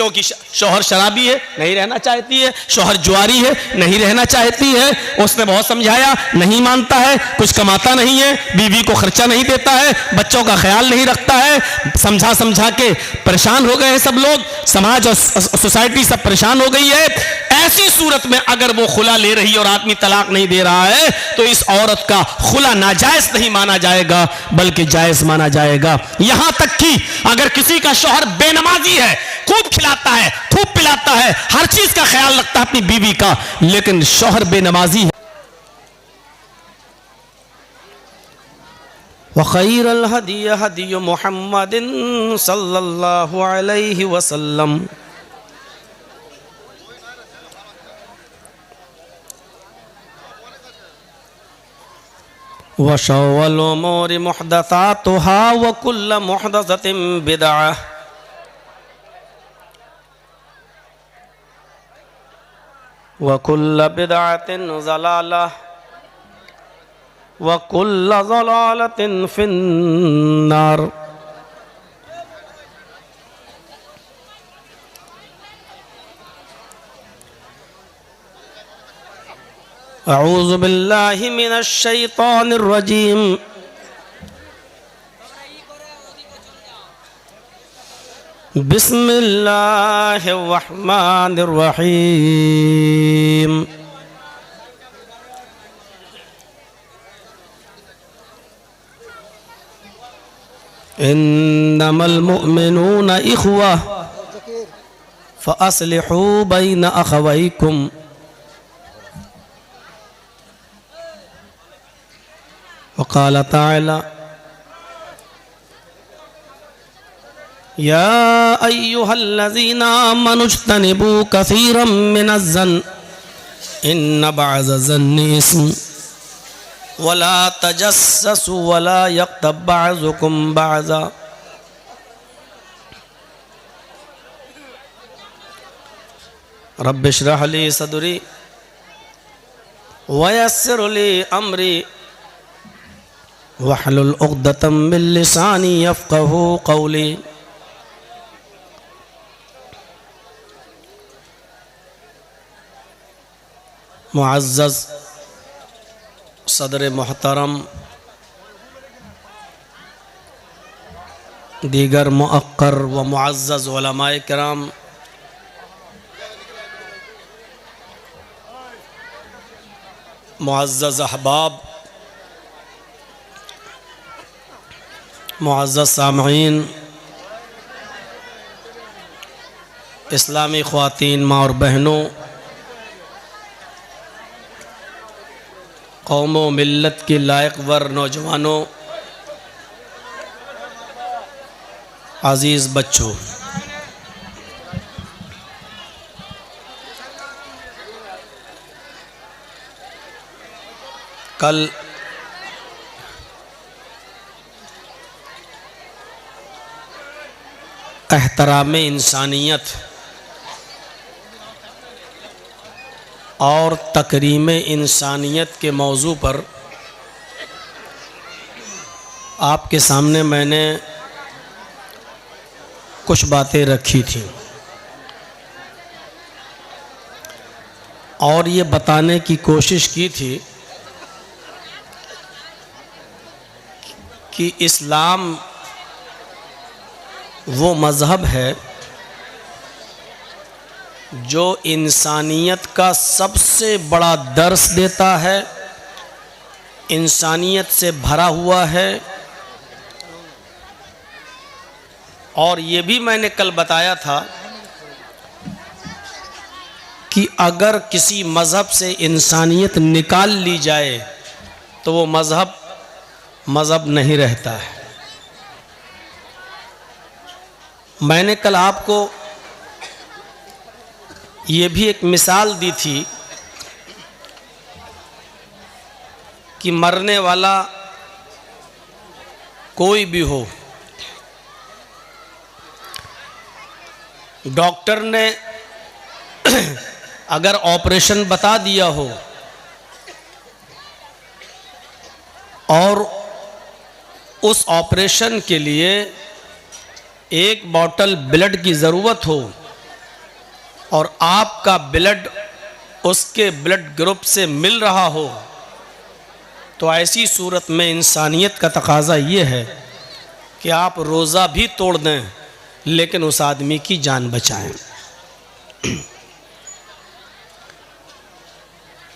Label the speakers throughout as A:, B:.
A: क्योंकि शौहर शराबी है, नहीं रहना चाहती है, शौहर जुआरी है, नहीं रहना चाहती है। उसने बहुत समझाया, नहीं मानता है, कुछ कमाता नहीं है, बीवी को खर्चा नहीं देता है, बच्चों का ख्याल नहीं रखता है। समझा समझा के परेशान हो गए हैं सब लोग, समाज और सोसाइटी सब परेशान हो गई है। ऐसी सूरत में अगर वो खुला ले रही है और आदमी तलाक नहीं दे रहा है तो इस औरत का खुला नाजायज नहीं माना जाएगा बल्कि जायज माना जाएगा। यहां तक कि अगर किसी का शौहर बेनमाजी है, खूब खिलाता है, खूब पिलाता है, हर चीज का ख्याल रखता है अपनी बीवी का, लेकिन शौहर बेनमाजी है, वख़ैरुल हदी हदी मुहम्मदिन सल्लल्लाहु अलैहि वसल्लम, व शर्रुल उमूरि मुहदसातुहा व कुल्लु मुहदसतिन बिदअह, व कुल्लु बिदअतिन ज़लालह, व कुल्लु ज़लालतिन फिन्नार। अऊज़ु बिल्लाहि मिनश शैतानिर रजीम। बिस्मिल्लाहिर रहमानिर रहीम। इन्नमल मुअमिनूना इख़्वा फ़अस्लिहू बैन अख़वैकुम। वक़ाल तआला या अय्युहल्लज़ीना आमनू इज्तनिबू कसीरम मिनज़्ज़न्न इन्न बअज़-ज़न्नि इस्म वला तजस्ससू वला यग़्तब बअज़ुकुम बअज़ा। रब्बि इश्रह ली सदरी वयस्सिर ली अमरी वहलुल उक़दतम मिन लिसानी यफ़क़हू क़ौली। मुअज़्ज़ज़ सदर मोहतरम, दीगर मुअक्कर व मुअज़्ज़ज़ उलमाए किराम, मुअज़्ज़ज़ अहबाब, मुअज़्ज़ज़ सामईन, इस्लामी ख़वातीन माँ और बहनों, कौमों मिल्लत की लायक वर नौजवानों, अज़ीज़ बच्चों, कल एहतराम इंसानियत और तकरीम इंसानियत के मौजू पर आपके सामने मैंने कुछ बातें रखी थी और ये बताने की कोशिश की थी कि इस्लाम वो मज़हब है जो इंसानियत का सबसे बड़ा दर्स देता है, इंसानियत से भरा हुआ है। और ये भी मैंने कल बताया था कि अगर किसी मज़हब से इंसानियत निकाल ली जाए तो वो मज़हब नहीं रहता है। मैंने कल आपको ये भी एक मिसाल दी थी कि मरने वाला कोई भी हो, डॉक्टर ने अगर ऑपरेशन बता दिया हो और उस ऑपरेशन के लिए एक बॉटल ब्लड की ज़रूरत हो और आपका ब्लड उसके ब्लड ग्रुप से मिल रहा हो, तो ऐसी सूरत में इंसानियत का तकाजा ये है कि आप रोज़ा भी तोड़ दें लेकिन उस आदमी की जान बचाएं।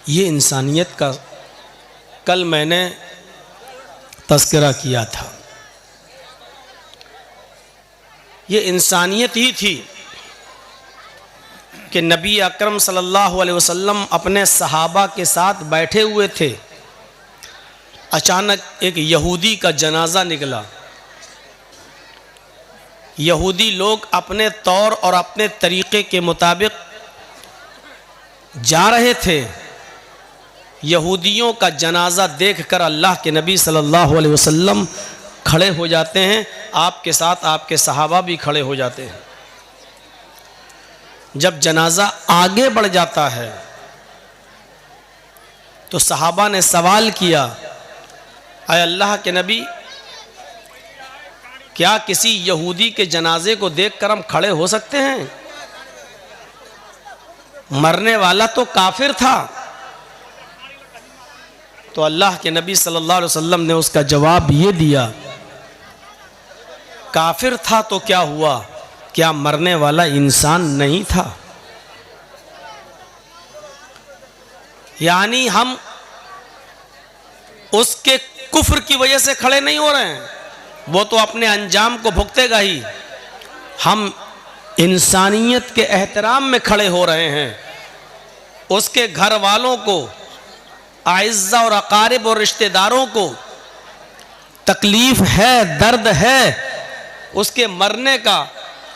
A: ये इंसानियत का कल मैंने तज़किरा किया था। ये इंसानियत ही थी कि नबी अकरम सल्लल्लाहु अलैहि वसल्लम अपने सहाबा के साथ बैठे हुए थे, अचानक एक यहूदी का जनाजा निकला। यहूदी लोग अपने तौर और अपने तरीक़े के मुताबिक जा रहे थे। यहूदियों का जनाजा देखकर अल्लाह के नबी सल्लल्लाहु अलैहि वसल्लम खड़े हो जाते हैं, आपके साथ आपके सहाबा भी खड़े हो जाते हैं। जब जनाजा आगे बढ़ जाता है तो सहाबा ने सवाल किया, अय अल्लाह के नबी, क्या किसी यहूदी के जनाजे को देखकर हम खड़े हो सकते हैं? मरने वाला तो काफिर था। तो अल्लाह के नबी सल्लल्लाहु अलैहि वसल्लम ने उसका जवाब ये दिया, काफिर था तो क्या हुआ, क्या मरने वाला इंसान नहीं था? यानी हम उसके कुफ्र की वजह से खड़े नहीं हो रहे हैं, वो तो अपने अंजाम को भुगतेगा ही। हम इंसानियत के एहतराम में खड़े हो रहे हैं। उसके घर वालों को, आइज़्ज़ा और अकारिब और रिश्तेदारों को तकलीफ़ है, दर्द है उसके मरने का,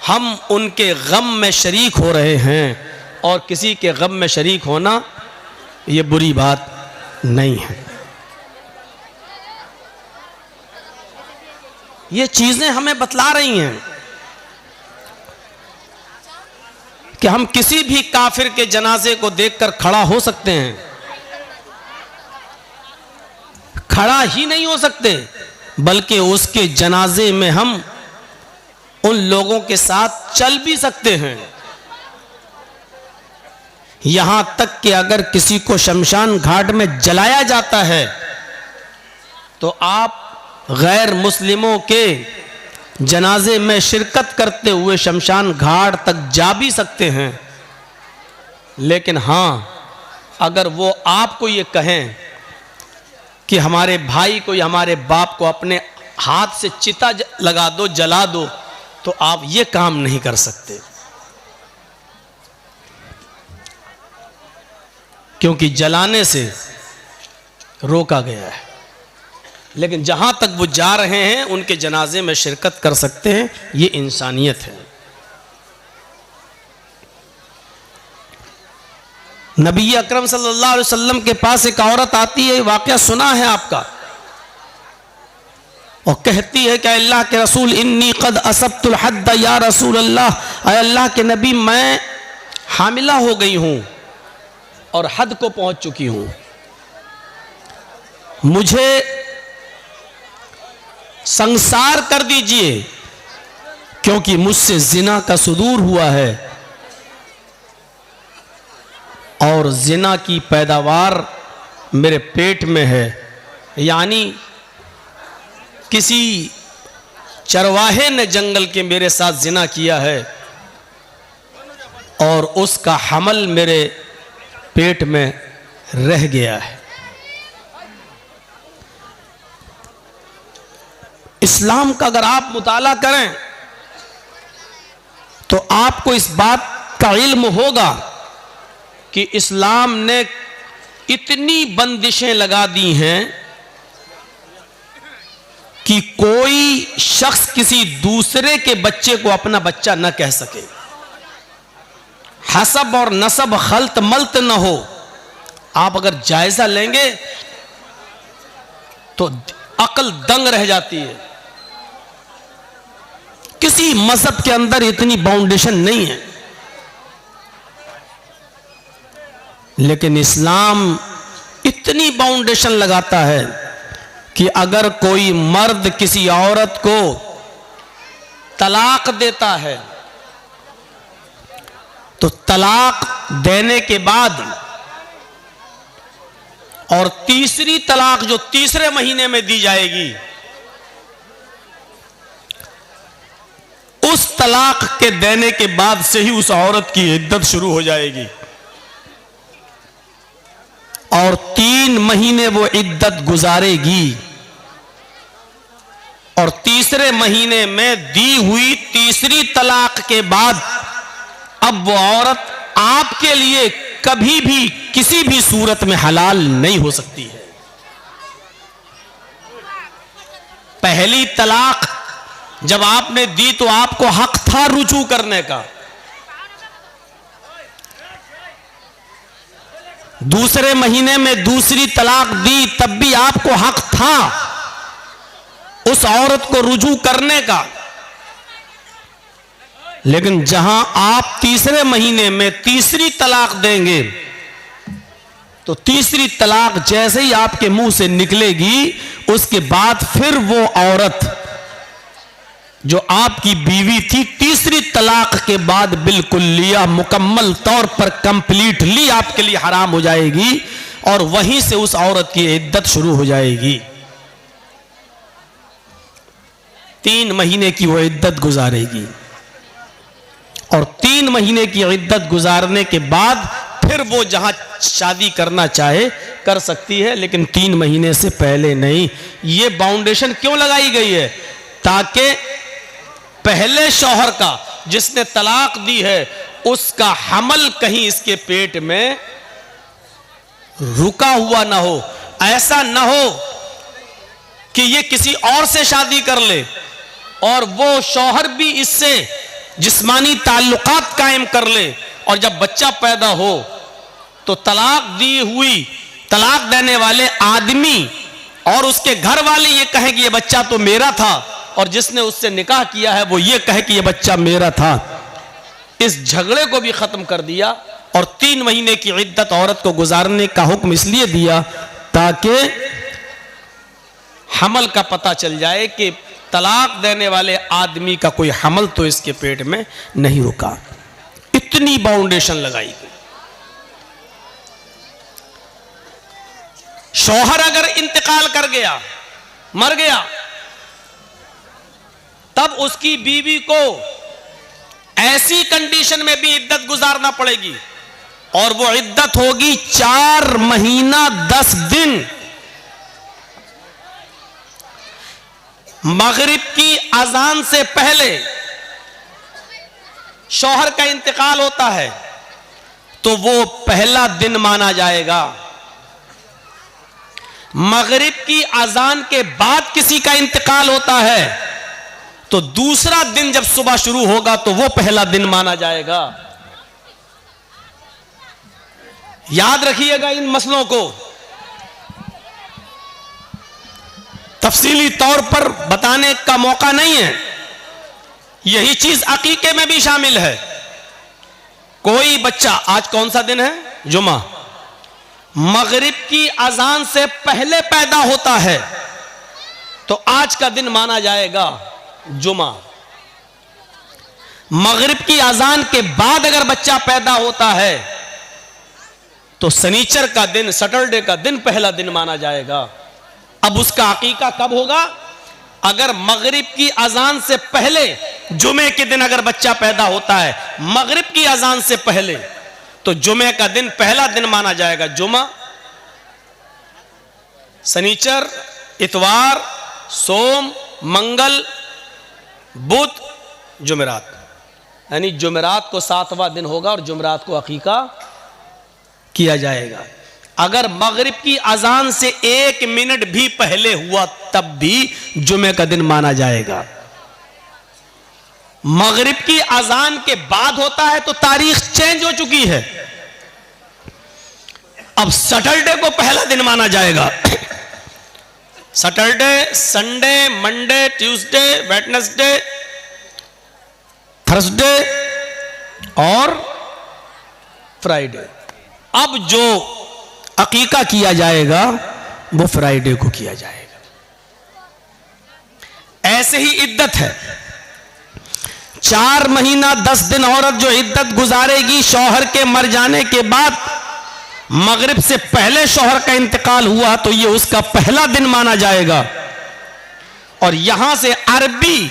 A: हम उनके गम में शरीक हो रहे हैं। और किसी के गम में शरीक होना ये बुरी बात नहीं है। ये चीज़ें हमें बतला रही हैं कि हम किसी भी काफिर के जनाजे को देखकर खड़ा हो सकते हैं। खड़ा ही नहीं हो सकते बल्कि उसके जनाजे में हम उन लोगों के साथ चल भी सकते हैं। यहां तक कि अगर किसी को शमशान घाट में जलाया जाता है तो आप गैर मुस्लिमों के जनाजे में शिरकत करते हुए शमशान घाट तक जा भी सकते हैं। लेकिन हां, अगर वो आपको ये कहें कि हमारे भाई को या हमारे बाप को अपने हाथ से चिता लगा दो, जला दो, तो आप ये काम नहीं कर सकते, क्योंकि जलाने से रोका गया है। लेकिन जहां तक वो जा रहे हैं उनके जनाजे में शिरकत कर सकते हैं। ये इंसानियत है। नबी अकरम सल्लल्लाहु अलैहि वसल्लम के पास एक औरत आती है, वाकया सुना है आपका, और कहती है कि अल्लाह के रसूल, इन्नी कद असब्तुल हद्द या रसूल अल्लाह, अल्लाह के नबी मैं हामिला हो गई हूं और हद को पहुंच चुकी हूं, मुझे संसार कर दीजिए क्योंकि मुझसे जिना का सुदूर हुआ है और जिना की पैदावार मेरे पेट में है। यानी किसी चरवाहे ने जंगल के मेरे साथ जिना किया है और उसका हमल मेरे पेट में रह गया है। इस्लाम का अगर आप मुताला करें तो आपको इस बात का इल्म होगा कि इस्लाम ने इतनी बंदिशें लगा दी हैं कि कोई शख्स किसी दूसरे के बच्चे को अपना बच्चा न कह सके, हसब और नसब खल्त मल्त न हो। आप अगर जायजा लेंगे तो अकल दंग रह जाती है। किसी मजहब के अंदर इतनी बाउंडेशन नहीं है, लेकिन इस्लाम इतनी बाउंडेशन लगाता है कि अगर कोई मर्द किसी औरत को तलाक देता है तो तलाक देने के बाद और तीसरी तलाक जो तीसरे महीने में दी जाएगी, उस तलाक के देने के बाद से ही उस औरत की इद्दत शुरू हो जाएगी और 3 महीने वो इद्दत गुजारेगी। और तीसरे महीने में दी हुई तीसरी तलाक के बाद अब वो औरत आपके लिए कभी भी किसी भी सूरत में हलाल नहीं हो सकती है। पहली तलाक जब आपने दी तो आपको हक था रुजू करने का, दूसरे महीने में दूसरी तलाक दी तब भी आपको हक था उस औरत को रुजू करने का। लेकिन जहां आप तीसरे महीने में तीसरी तलाक देंगे तो तीसरी तलाक जैसे ही आपके मुंह से निकलेगी उसके बाद फिर वो औरत जो आपकी बीवी थी तीसरी तलाक के बाद बिल्कुल लिया मुकम्मल तौर पर कंप्लीटली आपके लिए हराम हो जाएगी और वहीं से उस औरत की इद्दत शुरू हो जाएगी। 3 महीने की वो इद्दत गुजारेगी और 3 महीने की इद्दत गुजारने के बाद फिर वो जहां शादी करना चाहे कर सकती है, लेकिन 3 महीने से पहले नहीं। ये बाउंडेशन क्यों लगाई गई है? ताकि पहले शौहर का जिसने तलाक दी है उसका हमल कहीं इसके पेट में रुका हुआ ना हो। ऐसा ना हो कि ये किसी और से शादी कर ले और वो शौहर भी इससे जिस्मानी ताल्लुकात कायम कर ले और जब बच्चा पैदा हो तो तलाक देने वाले आदमी और उसके घर वाले ये कहें कि ये बच्चा तो मेरा था और जिसने उससे निकाह किया है वो ये कहे कि ये बच्चा मेरा था। इस झगड़े को भी खत्म कर दिया और 3 महीने की इद्दत औरत को गुजारने का हुक्म इसलिए दिया ताकि हमल का पता चल जाए कि तलाक देने वाले आदमी का कोई हमल तो इसके पेट में नहीं रुका। इतनी बाउंडेशन लगाई गई। शौहर अगर इंतकाल कर गया, मर गया, तब उसकी बीवी को ऐसी कंडीशन में भी इद्दत गुजारना पड़ेगी और वो इद्दत होगी 4 महीना 10 दिन। मगरिब की अजान से पहले शौहर का इंतकाल होता है तो वो पहला दिन माना जाएगा। मगरिब की अजान के बाद किसी का इंतकाल होता है तो दूसरा दिन जब सुबह शुरू होगा तो वो पहला दिन माना जाएगा। याद रखिएगा इन मसलों को, तफसीली तौर पर बताने का मौका नहीं है। यही चीज अकीके में भी शामिल है। कोई बच्चा, आज कौन सा दिन है? जुमा। मगरिब की अजान से पहले पैदा होता है तो आज का दिन माना जाएगा जुमा। मगरिब की अजान के बाद अगर बच्चा पैदा होता है तो सनीचर का दिन, सैटरडे का दिन पहला दिन माना जाएगा। अब उसका अकीका कब होगा? अगर मगरिब की अजान से पहले जुमे के दिन अगर बच्चा पैदा होता है, मगरिब की अजान से पहले, तो जुमे का दिन पहला दिन माना जाएगा जुमा। सनीचर, इतवार, सोम, मंगल, बुध, जुमेरात, यानी जुमेरात को 7वां दिन होगा और जुमेरात को अकीका किया जाएगा। अगर मगरिब की अजान से 1 मिनट भी पहले हुआ तब भी जुमे का दिन माना जाएगा। मगरिब की अजान के बाद होता है तो तारीख चेंज हो चुकी है। अब सैटरडे को पहला दिन माना जाएगा। Saturday, Sunday, Monday, Tuesday, Wednesday, Thursday और फ्राइडे। अब जो अकीका किया जाएगा वो फ्राइडे को किया जाएगा। ऐसे ही इद्दत है। 4 महीना 10 दिन औरत जो इद्दत गुजारेगी शौहर के मर जाने के बाद, मगरिब से पहले शौहर का इंतकाल हुआ तो ये उसका पहला दिन माना जाएगा। और यहां से अरबी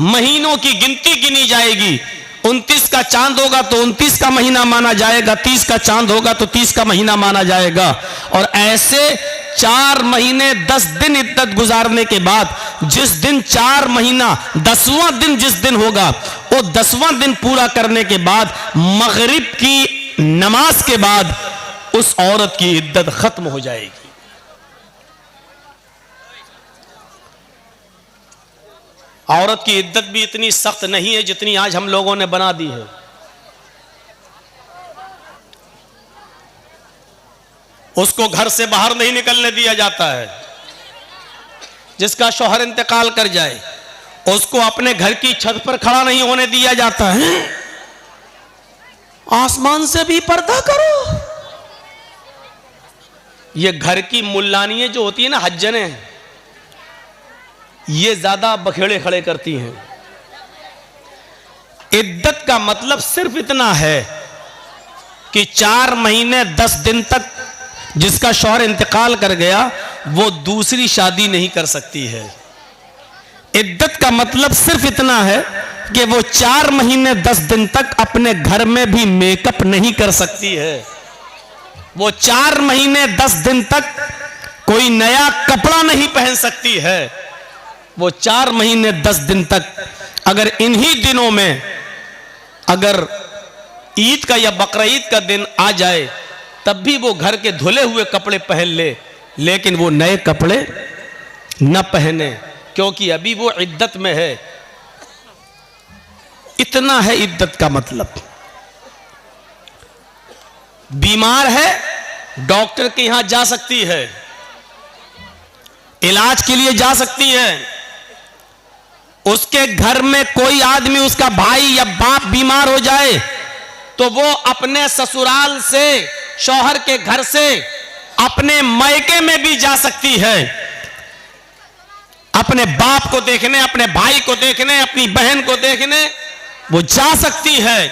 A: महीनों की गिनती गिनी जाएगी। 29 का चांद होगा तो 29 का महीना माना जाएगा, 30 का चांद होगा तो 30 का महीना माना जाएगा। और ऐसे 4 महीने 10 दिन इद्दत गुजारने के बाद जिस दिन 4 महीना 10वां दिन जिस दिन होगा, वो 10वां दिन पूरा करने के बाद मगरिब की नमाज के बाद उस औरत की इद्दत खत्म हो जाएगी। औरत की इद्दत भी इतनी सख्त नहीं है जितनी आज हम लोगों ने बना दी है। उसको घर से बाहर नहीं निकलने दिया जाता है। जिसका शौहर इंतकाल कर जाए उसको अपने घर की छत पर खड़ा नहीं होने दिया जाता है। आसमान से भी पर्दा करो। ये घर की मुल्लानियां जो होती है ना, हज्जने, ये ज्यादा बखेड़े खड़े करती हैं। इद्दत का मतलब सिर्फ इतना है कि 4 महीने 10 दिन तक जिसका शौहर इंतकाल कर गया वो दूसरी शादी नहीं कर सकती है। इद्दत का मतलब सिर्फ इतना है कि वो 4 महीने 10 दिन तक अपने घर में भी मेकअप नहीं कर सकती है। वो 4 महीने 10 दिन तक कोई नया कपड़ा नहीं पहन सकती है। वो 4 महीने 10 दिन तक अगर इन्हीं दिनों में अगर ईद का या बकरीद का दिन आ जाए तब भी वो घर के धुले हुए कपड़े पहन ले, लेकिन वो नए कपड़े न पहने, क्योंकि अभी वो इद्दत में है। इतना है इद्दत का मतलब। बीमार है, डॉक्टर के यहां जा सकती है, इलाज के लिए जा सकती है। उसके घर में कोई आदमी, उसका भाई या बाप बीमार हो जाए तो वो अपने ससुराल से, शौहर के घर से अपने मायके में भी जा सकती है, अपने बाप को देखने, अपने भाई को देखने, अपनी बहन को देखने वो जा सकती है।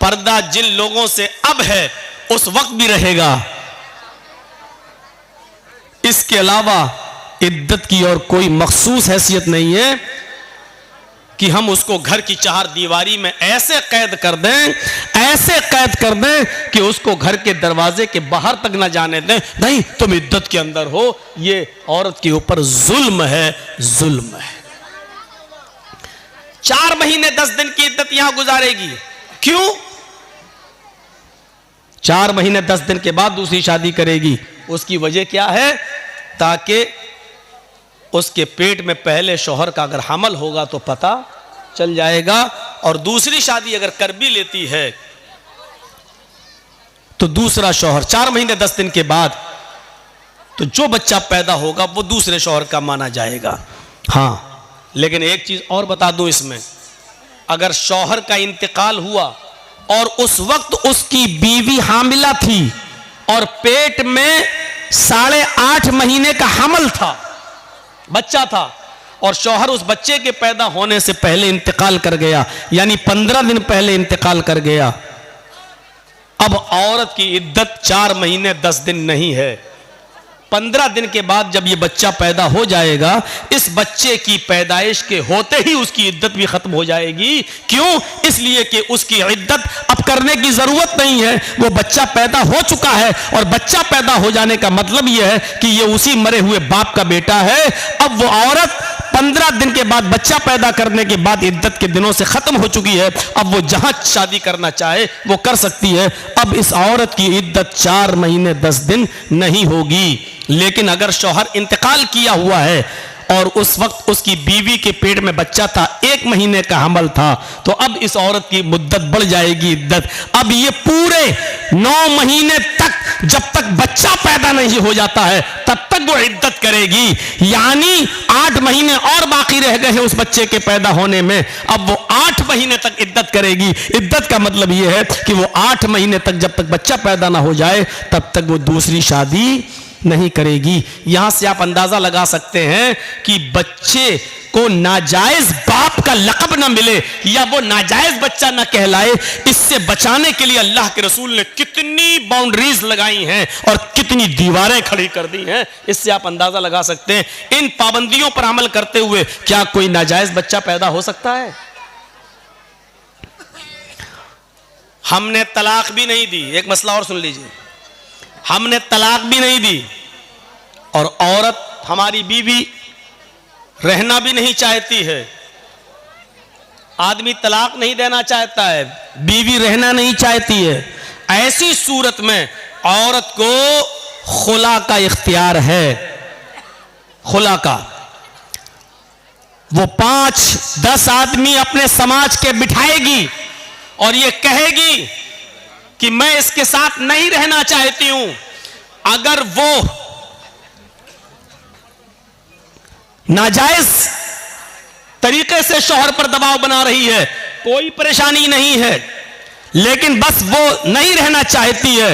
A: पर्दा जिन लोगों से अब है उस वक्त भी रहेगा। इसके अलावा इद्दत की और कोई मखसूस हैसियत नहीं है कि हम उसको घर की 4 दीवारी में ऐसे कैद कर दें, ऐसे कैद कर दें कि उसको घर के दरवाजे के बाहर तक ना जाने दें। नहीं, तुम इद्दत के अंदर हो। ये औरत के ऊपर जुल्म है, जुल्म है। 4 महीने 10 दिन की इद्दत यहां गुजारेगी। क्यों? 4 महीने 10 दिन के बाद दूसरी शादी करेगी। उसकी वजह क्या है? ताकि उसके पेट में पहले शौहर का अगर हमल होगा तो पता चल जाएगा, और दूसरी शादी अगर कर भी लेती है तो दूसरा शौहर 4 महीने 10 दिन के बाद तो जो बच्चा पैदा होगा वो दूसरे शौहर का माना जाएगा। हां, लेकिन एक चीज और बता दूं इसमें, अगर शौहर का इंतकाल हुआ और उस वक्त उसकी बीवी हामिला थी और पेट में 8.5 महीने का हमल था, बच्चा था, और शौहर उस बच्चे के पैदा होने से पहले इंतकाल कर गया, यानी 15 दिन पहले इंतकाल कर गया, अब औरत की इद्दत 4 महीने 10 दिन नहीं है। 15 दिन के बाद जब ये बच्चा पैदा हो जाएगा, इस बच्चे की पैदाइश के होते ही उसकी इद्दत भी खत्म हो जाएगी। क्यों? इसलिए कि उसकी इद्दत अब करने की जरूरत नहीं है, वो बच्चा पैदा हो चुका है, और बच्चा पैदा हो जाने का मतलब यह है कि ये उसी मरे हुए बाप का बेटा है। अब वो औरत 15 दिन के बाद, बच्चा पैदा करने के बाद इद्दत के दिनों से खत्म हो चुकी है। अब वो जहां शादी करना चाहे वो कर सकती है। अब इस औरत की इद्दत 4 महीने 10 दिन नहीं होगी। लेकिन अगर शौहर इंतकाल किया हुआ है और उस वक्त उसकी बीवी के पेट में बच्चा था, 1 महीने का हमल था, तो अब इस औरत की मुद्दत बढ़ जाएगी, इद्दत। अब ये पूरे 9 महीने तक, जब तक बच्चा पैदा नहीं हो जाता है तब तक वो इद्दत करेगी। यानी 8 महीने और बाकी रह गए हैं उस बच्चे के पैदा होने में, अब वो 8 महीने तक इद्दत करेगी। इद्दत का मतलब ये है कि वो 8 महीने तक, जब तक बच्चा पैदा ना हो जाए तब तक वो दूसरी शादी नहीं करेगी। यहां से आप अंदाजा लगा सकते हैं कि बच्चे को नाजायज बाप का लक़ब ना मिले या वो नाजायज बच्चा ना कहलाए, इससे बचाने के लिए अल्लाह के रसूल ने कितनी बाउंड्रीज लगाई हैं और कितनी दीवारें खड़ी कर दी हैं, इससे आप अंदाजा लगा सकते हैं। इन पाबंदियों पर अमल करते हुए क्या कोई नाजायज बच्चा पैदा हो सकता है? हमने तलाक भी नहीं दी, एक मसला और सुन लीजिए, हमने तलाक भी नहीं दी और औरत हमारी बीवी रहना भी नहीं चाहती है। आदमी तलाक नहीं देना चाहता है, बीवी रहना नहीं चाहती है। ऐसी सूरत में औरत को खुला का इख्तियार है, खुला का। वो 5-10 आदमी अपने समाज के बिठाएगी और ये कहेगी कि मैं इसके साथ नहीं रहना चाहती हूं। अगर वो नाजायज तरीके से शौहर पर दबाव बना रही है, कोई परेशानी नहीं है, लेकिन बस वो नहीं रहना चाहती है,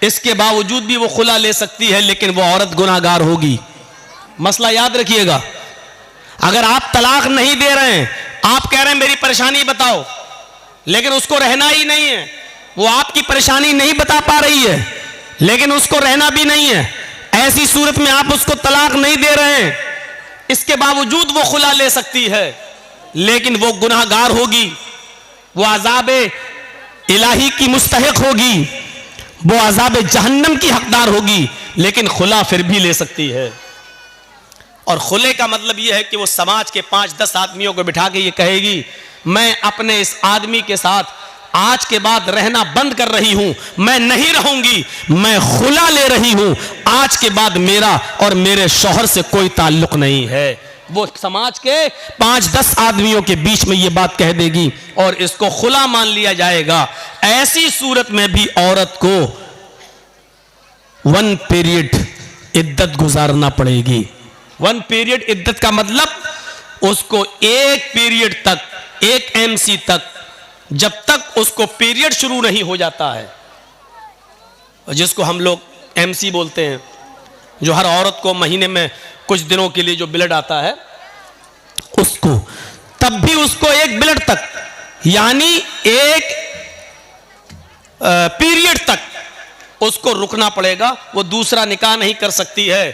A: इसके बावजूद भी वो खुला ले सकती है, लेकिन वो औरत गुनाहगार होगी। मसला याद रखिएगा। अगर आप तलाक नहीं दे रहे हैं, आप कह रहे हैं मेरी परेशानी बताओ, लेकिन उसको रहना ही नहीं है, वो आपकी परेशानी नहीं बता पा रही है, लेकिन उसको रहना भी नहीं है, ऐसी सूरत में आप उसको तलाक नहीं दे रहे हैं, इसके बावजूद वो खुला ले सकती है, लेकिन वो गुनाहगार होगी, वो अज़ाब इलाही की मुस्तहिक होगी, वो अज़ाब जहन्नम की हकदार होगी, लेकिन खुला फिर भी ले सकती है। और खुले का मतलब यह है कि वो समाज के 5-10 आदमियों को बिठा के ये कहेगी मैं अपने इस आदमी के साथ आज के बाद रहना बंद कर रही हूं, मैं नहीं रहूंगी, मैं खुला ले रही हूं, आज के बाद मेरा और मेरे शौहर से कोई ताल्लुक नहीं है। वो समाज के 5-10 आदमियों के बीच में ये बात कह देगी और इसको खुला मान लिया जाएगा। ऐसी सूरत में भी औरत को 1 पीरियड इद्दत गुजारना पड़ेगी। 1 पीरियड इद्दत का मतलब उसको 1 पीरियड तक, 1 MC तक, जब तक उसको पीरियड शुरू नहीं हो जाता है, जिसको हम लोग MC बोलते हैं, जो हर औरत को महीने में कुछ दिनों के लिए जो ब्लड आता है उसको, तब भी उसको 1 ब्लड तक यानी 1 पीरियड तक उसको रुकना पड़ेगा। वो दूसरा निकाह नहीं कर सकती है,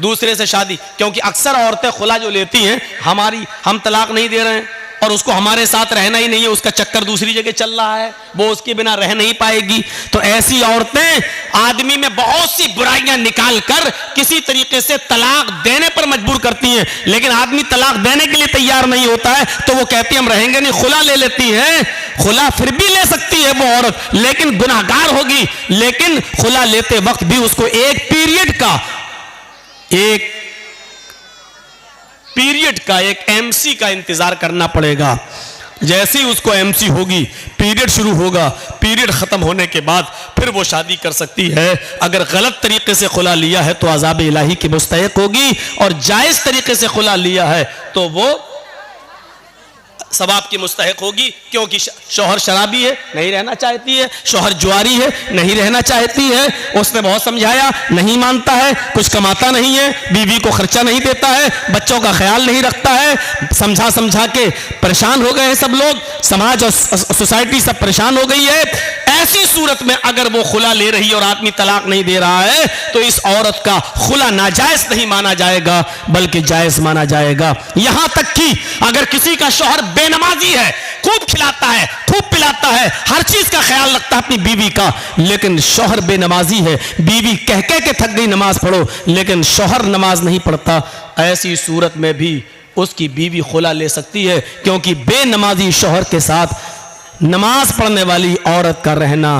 A: दूसरे से शादी, क्योंकि अक्सर औरतें खुला जो लेती हैं, हम तलाक नहीं दे रहे हैं और उसको हमारे साथ रहना ही नहीं है, उसका चक्कर दूसरी जगह चल रहा है, वो उसके बिना रह नहीं पाएगी। तो ऐसी औरतें आदमी में बहुत सी बुराइयां निकाल कर किसी तरीके से तलाक देने पर मजबूर करती हैं, लेकिन आदमी तलाक देने के लिए तैयार नहीं होता है, तो वो कहती है हम रहेंगे नहीं, खुला ले लेती हैं। खुला फिर भी ले सकती है वो औरत, लेकिन गुनाहगार होगी। लेकिन खुला लेते वक्त भी उसको 1 पीरियड का, 1 पीरियड का, 1 MC का इंतजार करना पड़ेगा। जैसे ही उसको MC होगी, पीरियड शुरू होगा, पीरियड खत्म होने के बाद फिर वो शादी कर सकती है। अगर गलत तरीके से खुला लिया है तो अज़ाब इलाही की मुस्तहिक होगी, और जायज तरीके से खुला लिया है तो वो सवाब की मुस्तहिक होगी, क्योंकि शौहर शराबी है, नहीं रहना चाहती है, शौहर जुआरी है, नहीं रहना चाहती है, उसने बहुत समझाया, नहीं मानता है, कुछ कमाता नहीं है, बीवी को खर्चा नहीं देता है, बच्चों का ख्याल नहीं रखता है, समझा समझा के परेशान हो गए हैं सब लोग, समाज और सोसाइटी सब परेशान हो गई है। ऐसी सूरत में अगर वो खुला ले रही है और आदमी तलाक नहीं दे रहा है, तो इस औरत का खुला नाजायज नहीं माना जाएगा, बल्कि जायज माना जाएगा। यहां तक कि अगर किसी का शौहर बेनमाजी है, खूब खिलाता है, खूब पिलाता है, हर चीज का ख्याल रखता है अपनी बीवी का, लेकिन शौहर बेनमाजी है, बीवी कह कह के थक गई नमाज पढ़ो, लेकिन शौहर नमाज नहीं पढ़ता, ऐसी सूरत में भी उसकी बीवी खुला ले सकती है, क्योंकि बेनमाजी शौहर के साथ नमाज पढ़ने वाली औरत का रहना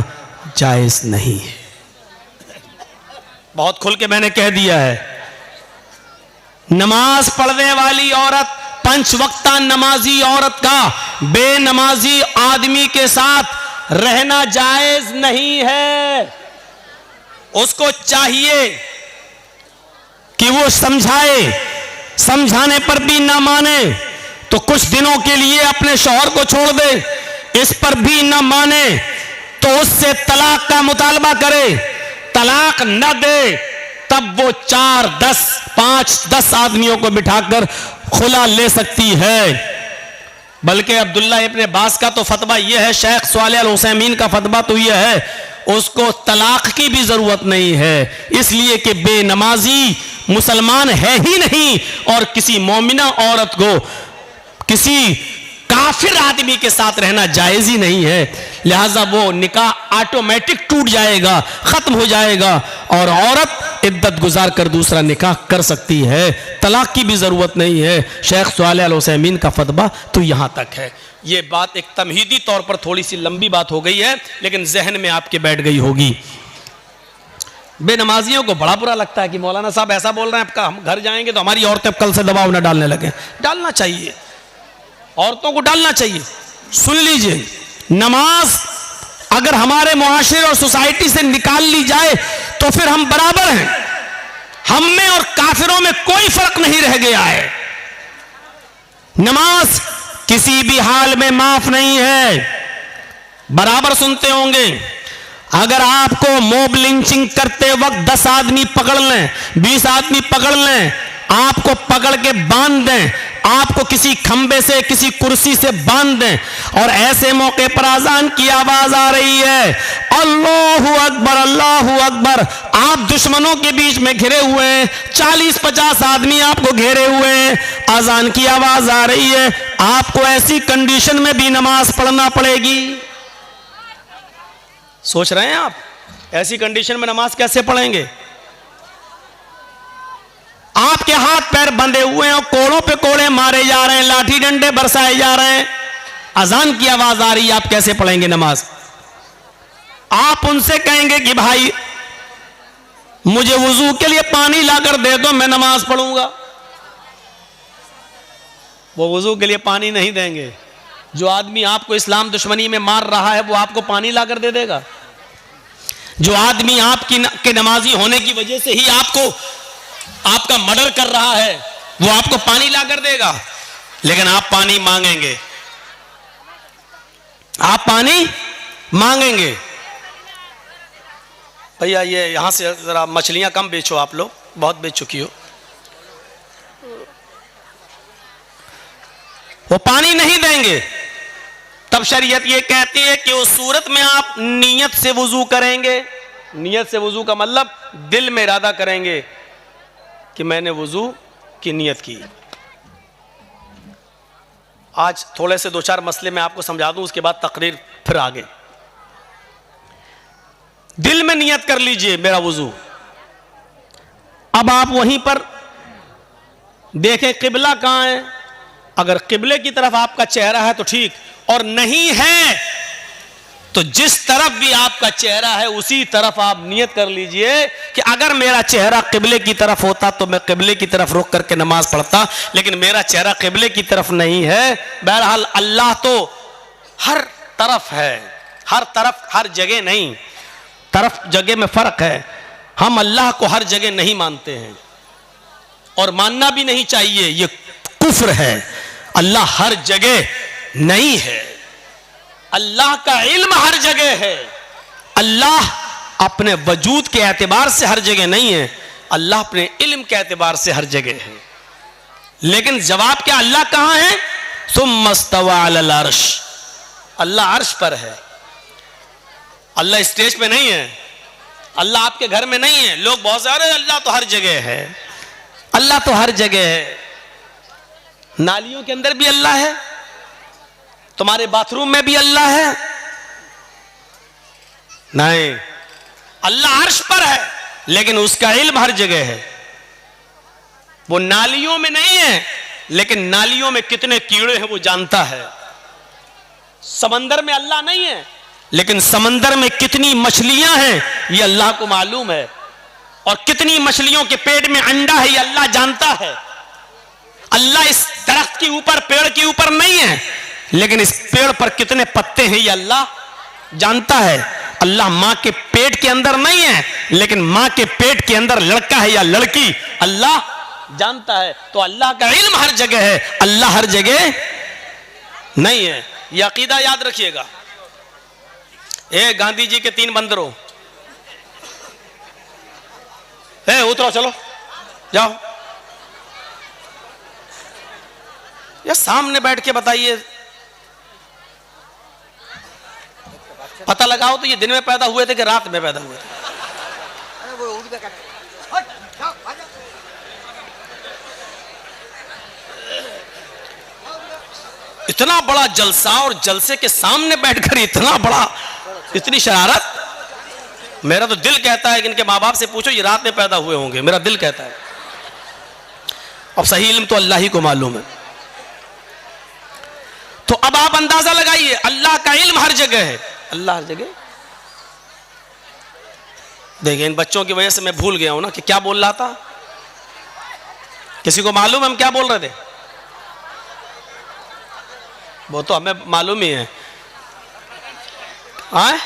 A: जायज नहीं है। बहुत खुल के मैंने कह दिया है, नमाज पढ़ने वाली औरत, 5 वक्ता नमाजी औरत का बेनमाजी आदमी के साथ रहना जायज नहीं है। उसको चाहिए कि वो समझाए, समझाने पर भी ना माने तो कुछ दिनों के लिए अपने शौहर को छोड़ दे, इस पर भी ना माने तो उससे तलाक का मुतालबा करे, तलाक न दे तब वो 4-10, 5-10 आदमियों को बिठाकर खुला ले सकती है। बल्कि अब्दुल्ला इब्न बास का तो फतवा यह है, शेख सालेह अल उसैमीन का फतवा तो यह है, उसको तलाक की भी जरूरत नहीं है, इसलिए कि बेनमाजी मुसलमान है ही नहीं और किसी मोमिना औरत को किसी काफिर आदमी के साथ रहना जायज ही नहीं है। लिहाजा वो निकाह ऑटोमेटिक टूट जाएगा, खत्म हो जाएगा और औरत इद्दत गुजार कर दूसरा निकाह कर सकती है, तलाक की भी जरूरत नहीं है। शेख सालेह अल उसैमीन का फतवा तो यहां तक है। ये बात एक तमहीदी तौर पर थोड़ी सी लंबी बात हो गई है, लेकिन जहन में आपके बैठ गई होगी। बेनमाजियों को बड़ा बुरा लगता है कि मौलाना साहब ऐसा बोल रहे हैं, हम घर जाएंगे तो हमारी औरतें कल से दबाव न डालने लगे। डालना चाहिए, औरतों को डालना चाहिए। सुन लीजिए, नमाज अगर हमारे मुआशरे और सोसाइटी से निकाल ली जाए तो फिर हम बराबर हैं, हम में और काफिरों में कोई फर्क नहीं रह गया है। नमाज किसी भी हाल में माफ नहीं है। बराबर सुनते होंगे, अगर आपको मोब लिंचिंग करते वक्त 10 आदमी पकड़ लें, 20 आदमी पकड़ लें, आपको पकड़ के बांध दें, आपको किसी खंबे से किसी कुर्सी से बांध दें और ऐसे मौके पर अजान की आवाज आ रही है, अल्लाहु अकबर अल्लाहु अकबर, आप दुश्मनों के बीच में घिरे हुए हैं, 40-50 आदमी आपको घेरे हुए हैं, अजान की आवाज आ रही है, आपको ऐसी कंडीशन में भी नमाज पढ़ना पड़ेगी। सोच रहे हैं आप, ऐसी कंडीशन में नमाज कैसे पढ़ेंगे? आपके हाथ पैर बंधे हुए हैं और कोड़ों पे कोड़े मारे जा रहे हैं, लाठी डंडे बरसाए जा रहे हैं, अजान की आवाज आ रही है, आप कैसे पढ़ेंगे नमाज? आप उनसे कहेंगे कि भाई मुझे वुजू के लिए पानी लाकर दे दो, मैं नमाज पढ़ूंगा। वो वुजू के लिए पानी नहीं देंगे। जो आदमी आपको इस्लाम दुश्मनी में मार रहा है वो आपको पानी लाकर दे देगा? जो आदमी आपके नमाजी होने की वजह से ही आपका मर्डर कर रहा है वो आपको पानी लाकर देगा? लेकिन आप पानी मांगेंगे, आप पानी मांगेंगे। भैया ये यहां से जरा मछलियां कम बेचो, आप लोग बहुत बेच चुकी हो। वो पानी नहीं देंगे। तब शरीयत ये कहती है कि उस सूरत में आप नियत से वुजू करेंगे। नियत से वुजू का मतलब दिल में इरादा करेंगे कि मैंने वुजू की नियत की। आज थोड़े से 2-4 मसले मैं आपको समझा दूं, उसके बाद तकरीर फिर आगे। दिल में नियत कर लीजिए मेरा वुजू। अब आप वहीं पर देखें किबला कहां है। अगर किबले की तरफ आपका चेहरा है तो ठीक, और नहीं है तो जिस तरफ भी आपका चेहरा है उसी तरफ आप नियत कर लीजिए कि अगर मेरा चेहरा किबले की तरफ होता तो मैं किबले की तरफ रुक करके नमाज पढ़ता, लेकिन मेरा चेहरा किबले की तरफ नहीं है। बहरहाल अल्लाह तो हर तरफ है, हर तरफ, हर जगह नहीं, तरफ जगह में फर्क है। हम अल्लाह को हर जगह नहीं मानते हैं और मानना भी नहीं चाहिए, यह कुफ्र है। अल्लाह हर जगह नहीं है, अल्लाह का इल्म हर जगह है। अल्लाह अपने वजूद के एतबार से हर जगह नहीं है, अल्लाह अपने इल्म के एतबार से हर जगह है। लेकिन जवाब क्या, अल्लाह कहां है? सुम्मस्तवा अलल अर्श, अल्लाह अर्श पर है। अल्लाह स्टेज पे नहीं है, अल्लाह आपके घर में नहीं है। लोग बहुत सारे, अल्लाह तो हर जगह है, अल्लाह तो हर जगह है। नालियों के अंदर भी अल्लाह है, तुम्हारे बाथरूम में भी अल्लाह है। नहीं, अल्लाह अर्श पर है लेकिन उसका इल्म हर जगह है। वो नालियों में नहीं है लेकिन नालियों में कितने कीड़े हैं वो जानता है। समंदर में अल्लाह नहीं है लेकिन समंदर में कितनी मछलियां हैं ये अल्लाह को मालूम है, और कितनी मछलियों के पेट में अंडा है ये अल्लाह जानता है। अल्लाह इस दरख्त के ऊपर, पेड़ के ऊपर नहीं है लेकिन इस पेड़ पर कितने पत्ते हैं ये अल्लाह जानता है। अल्लाह मां के पेट के अंदर नहीं है लेकिन मां के पेट के अंदर लड़का है या लड़की अल्लाह जानता है। तो अल्लाह का इल्म हर जगह है, अल्लाह हर जगह नहीं है। यह अकीदा याद रखिएगा। ए गांधी जी के 3 बंदरों, उतरो, चलो जाओ। या सामने बैठ के बताइए, पता लगाओ तो ये दिन में पैदा हुए थे कि रात में पैदा हुए थे? इतना बड़ा जलसा और जलसे के सामने बैठकर इतना बड़ा, इतनी शरारत। मेरा तो दिल कहता है कि इनके माँ बाप से पूछो ये रात में पैदा हुए होंगे, मेरा दिल कहता है। अब सही इल्म तो अल्लाह ही को मालूम है। तो अब आप अंदाजा लगाइए, अल्लाह का इल्म हर जगह है, अल्लाह हर जगह। देखिए इन बच्चों की वजह से मैं भूल गया हूं ना कि क्या बोल रहा था। किसी को मालूम हम क्या बोल रहे थे? वो तो हमें मालूम ही है। हाँ?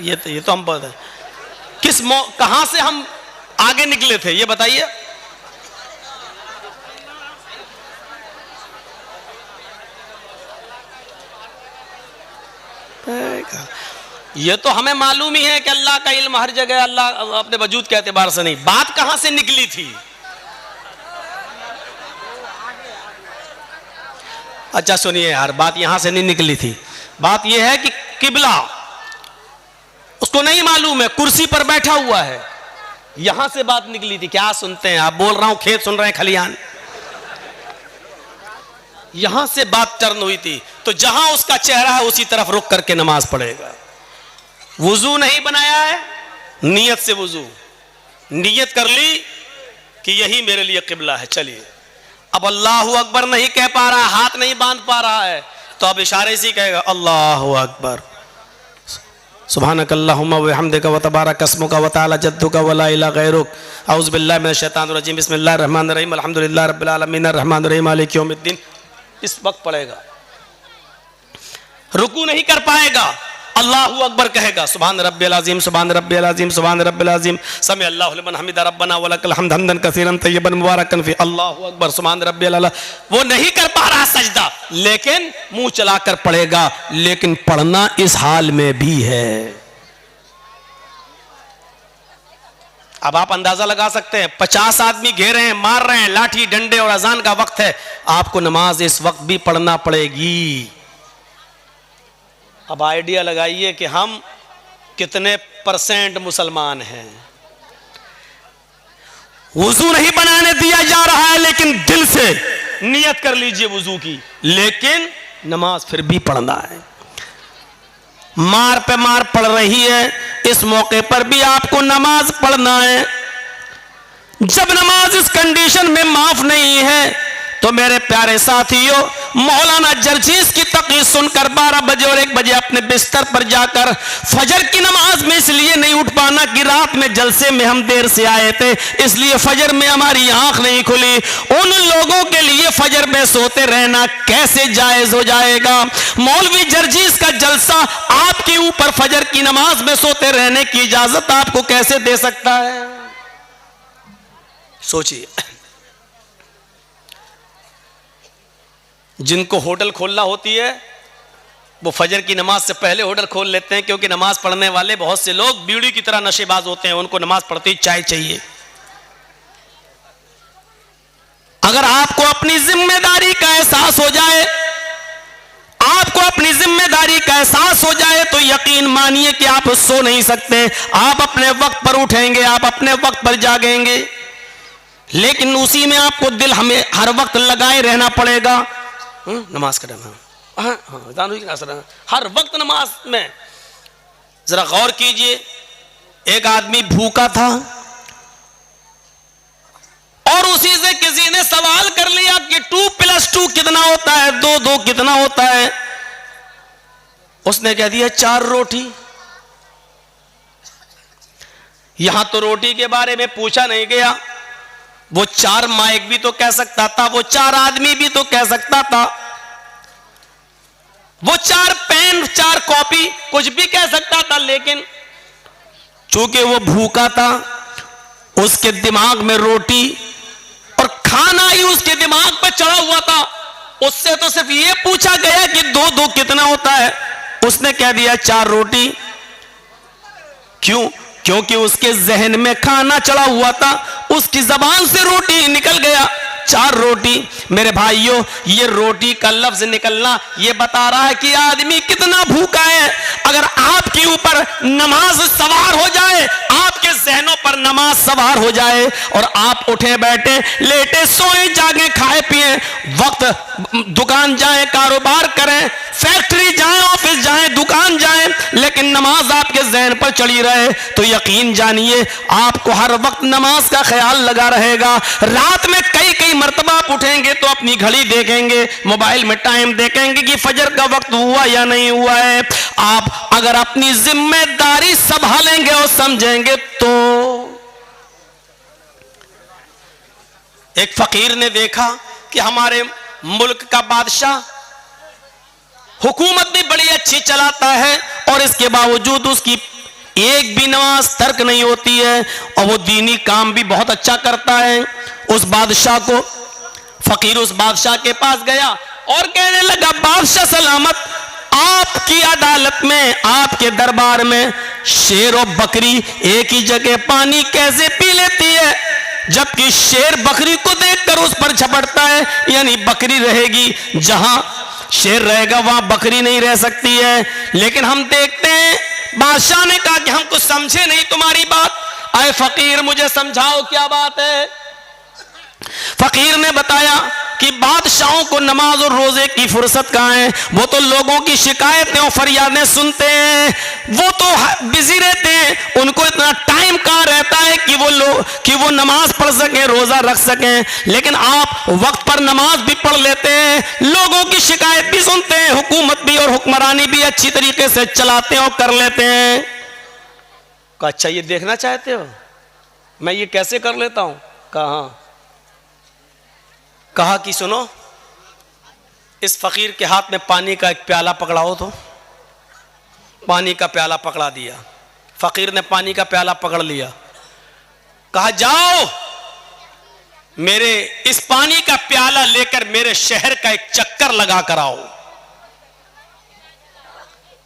A: ये तो हम पता है। कहां से हम आगे निकले थे ये बताइए। ये तो हमें मालूम ही है कि अल्लाह का इल्म हर जगह, अल्लाह अपने वजूद के एतबार से नहीं। बात कहां से निकली थी? अच्छा सुनिए यार, बात यहां से नहीं निकली थी। बात यह है कि किबला उसको नहीं मालूम है, कुर्सी पर बैठा हुआ है, यहां से बात निकली थी। क्या सुनते हैं आप? बोल रहा हूं खेत सुन रहे हैं, खलियान। यहां से बात टर्न हुई थी। तो जहां उसका चेहरा है उसी तरफ रुक करके नमाज पढ़ेगा। वुजू नहीं बनाया है, नियत से वुजू, नियत कर ली कि यही मेरे लिए किबला है, चलिए। अब अल्लाहु अकबर नहीं कह पा रहा, हाथ नहीं बांध पा रहा है, तो अब इशारे से कहेगा अल्लाहु अकबर, सुब्हानक अल्लाहुम्मा व बिहम्दिका व तबारक अस्मुका व तआला जद्दुका व ला इलाहा गैरुक, औज़ु बिल्लाहि मिनश शैतानिर रजीम, बिस्मिल्लाहिर रहमानिर रहीम, अल्हम्दुलिल्लाहि रब्बिल आलमीन, अर्रहमानिर रहीम, मालिक यौमिद्दीन। इस वक्त पढ़ेगा, रुकू नहीं कर पाएगा, अल्लाहु अकबर कहेगा, सुभान रब्बिल अज़ीम, सुभान रब्बिल अज़ीम, सुभान रब्बिल अज़ीम, समी अल्लाहु लिमन हमिदा, रब्बना व लकल हम्द, हम्दन कसीरन तय्यबन मुबारकन फी, अल्लाहु अकबर, सुभान रब्बिल आला। वो नहीं कर पा रहा सजदा, लेकिन मुंह चलाकर पढ़ेगा। लेकिन पढ़ना इस हाल में भी है। अब आप अंदाजा लगा सकते हैं, 50 आदमी घेरे हैं, मार रहे हैं, लाठी डंडे और अजान का वक्त है, आपको नमाज इस वक्त भी पढ़ना पड़ेगी। अब आइडिया लगाइए कि हम कितने % मुसलमान हैं। वुजू नहीं बनाने दिया जा रहा है, लेकिन दिल से नियत कर लीजिए वुजू की, लेकिन नमाज फिर भी पढ़ना है। मार पे मार पड़ रही है, इस मौके पर भी आपको नमाज पढ़ना है। जब नमाज इस कंडीशन में माफ नहीं है तो मेरे प्यारे साथियों, मौलाना जर्जीस की तकरीर सुनकर 12 बजे और 1 बजे अपने बिस्तर पर जाकर फजर की नमाज में इसलिए नहीं उठ पाना कि रात में जलसे में हम देर से आए थे, इसलिए फजर में हमारी आंख नहीं खुली। उन लोगों के लिए फजर में सोते रहना कैसे जायज हो जाएगा? मौलवी जर्जीस का जलसा आपके ऊपर फजर की नमाज में सोते रहने की इजाजत आपको कैसे दे सकता है? सोचिए। जिनको होटल खोलना होती है वो फजर की नमाज से पहले होटल खोल लेते हैं, क्योंकि नमाज पढ़ने वाले बहुत से लोग बीड़ी की तरह नशेबाज होते हैं, उनको नमाज पढ़ते ही चाय चाहिए। अगर आपको अपनी जिम्मेदारी का एहसास हो जाए, आपको अपनी जिम्मेदारी का एहसास हो जाए, तो यकीन मानिए कि आप सो नहीं सकते। आप अपने वक्त पर उठेंगे, आप अपने वक्त पर जागेंगे, लेकिन उसी में आपको दिल हमें हर वक्त लगाए रहना पड़ेगा। नमाज का टाइम, हर वक्त नमाज में। जरा गौर कीजिए, एक आदमी भूखा था और उसी से किसी ने सवाल कर लिया कि 2 + 2 कितना होता है, 2 2 कितना होता है? उसने कह दिया 4 रोटी। यहां तो रोटी के बारे में पूछा नहीं गया, वो 4 माइक भी तो कह सकता था, वो 4 आदमी भी तो कह सकता था, वो 4 पेन, 4 कॉपी कुछ भी कह सकता था, लेकिन चूंकि वो भूखा था, उसके दिमाग में रोटी और खाना ही उसके दिमाग पे चढ़ा हुआ था। उससे तो सिर्फ ये पूछा गया कि 2 2 कितना होता है, उसने कह दिया 4 रोटी। क्यों? क्योंकि उसके जहन में खाना चढ़ा हुआ था, उसकी जबान से रोटी निकल गया, 4 रोटी। मेरे भाइयों, ये रोटी का लफ्ज निकलना ये बता रहा है कि आदमी कितना भूखा है। अगर आपके ऊपर नमाज सवार हो जाए, आपके जहनों पर नमाज सवार हो जाए और आप उठे बैठे लेटे सोए जागे खाए पिए, वक्त दुकान जाएं, कारोबार करें, फैक्ट्री जाएं, ऑफिस जाएं, दुकान जाएं, लेकिन नमाज आपके जहन पर चढ़ी रहे तो यकीन जानिए आपको हर वक्त नमाज का ख्याल लगा रहेगा। रात में कई कई मर्तबा आप उठेंगे तो अपनी घड़ी देखेंगे, मोबाइल में टाइम देखेंगे कि फजर का वक्त हुआ या नहीं हुआ है। आप अगर अपनी जिम्मेदारी संभालेंगे और समझेंगे तो। एक फकीर ने देखा कि हमारे मुल्क का बादशाह हुकूमत भी बड़ी अच्छी चलाता है और इसके बावजूद उसकी एक भी नमाज तर्क नहीं होती है और वो दीनी काम भी बहुत अच्छा करता है। उस बादशाह को, फकीर उस बादशाह के पास गया और कहने लगा, बादशाह सलामत, आपकी अदालत में, आपके दरबार में शेर और बकरी एक ही जगह पानी कैसे पी लेती है, जबकि शेर बकरी को देखकर उस पर झपटता है। यानी बकरी रहेगी जहां शेर रहेगा वहां बकरी नहीं रह सकती है। लेकिन हम देखते हैं, बादशाह ने कहा कि हम कुछ समझे नहीं तुम्हारी बात, आए फकीर मुझे समझाओ क्या बात है। फकीर ने बताया कि बादशाहों को नमाज और रोजे की फुर्सत कहां है, वो तो लोगों की शिकायतें और फरियादें सुनते हैं, वो तो बिजी रहते हैं, उनको इतना टाइम कहां रहता है कि वो नमाज पढ़ सकें, रोजा रख सकें। लेकिन आप वक्त पर नमाज भी पढ़ लेते हैं, लोगों की शिकायत भी सुनते हैं, हुकूमत भी और हुक्मरानी भी अच्छी तरीके से चलाते हैं और कर लेते हैं। अच्छा ये देखना चाहते हो मैं ये कैसे कर लेता हूं? कहा कि सुनो, इस फकीर के हाथ में पानी का एक प्याला पकड़ाओ। तो पानी का प्याला पकड़ा दिया, फकीर ने पानी का प्याला पकड़ लिया, कहा जाओ मेरे इस पानी का प्याला लेकर मेरे शहर का एक चक्कर लगा कर आओ।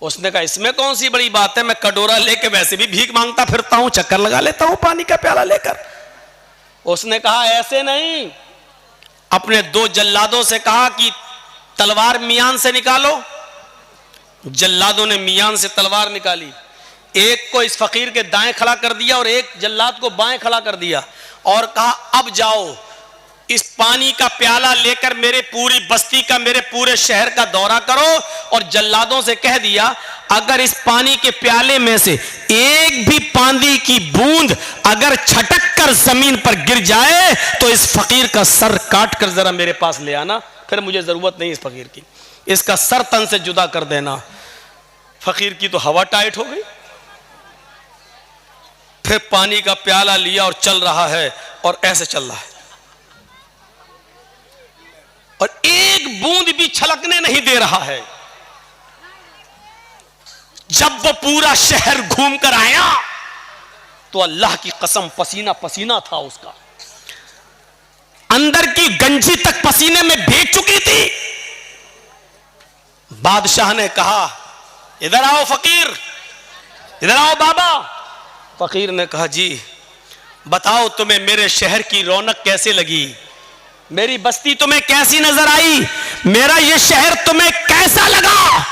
A: उसने कहा इसमें कौन सी बड़ी बात है, मैं कटोरा लेके वैसे भी भीख मांगता फिरता हूं, चक्कर लगा लेता हूं पानी का प्याला लेकर। उसने कहा ऐसे नहीं, अपने 2 जल्लादों से कहा कि तलवार मियान से निकालो। जल्लादों ने मियान से तलवार निकाली, एक को इस फकीर के दाएं खड़ा कर दिया और एक जल्लाद को बाएं खड़ा कर दिया और कहा अब जाओ इस पानी का प्याला लेकर मेरे पूरी बस्ती का, मेरे पूरे शहर का दौरा करो और जल्लादों से कह दिया अगर इस पानी के प्याले में से एक भी पानी की बूंद अगर छटक कर जमीन पर गिर जाए तो इस फकीर का सर काट कर जरा मेरे पास ले आना, फिर मुझे जरूरत नहीं इस फकीर की, इसका सर तन से जुदा कर देना। फकीर की तो हवा टाइट हो गई, फिर पानी का प्याला लिया और चल रहा है और ऐसे चल रहा है और एक बूंद भी छलकने नहीं दे रहा है। जब वो पूरा शहर घूम कर आया तो अल्लाह की कसम पसीना पसीना था उसका, अंदर की गंजी तक पसीने में भीग चुकी थी। बादशाह ने कहा इधर आओ फकीर, इधर आओ बाबा। फकीर ने कहा जी बताओ तुम्हें मेरे शहर की रौनक कैसे लगी, मेरी बस्ती तुम्हें कैसी नजर आई, मेरा ये शहर तुम्हें कैसा लगा।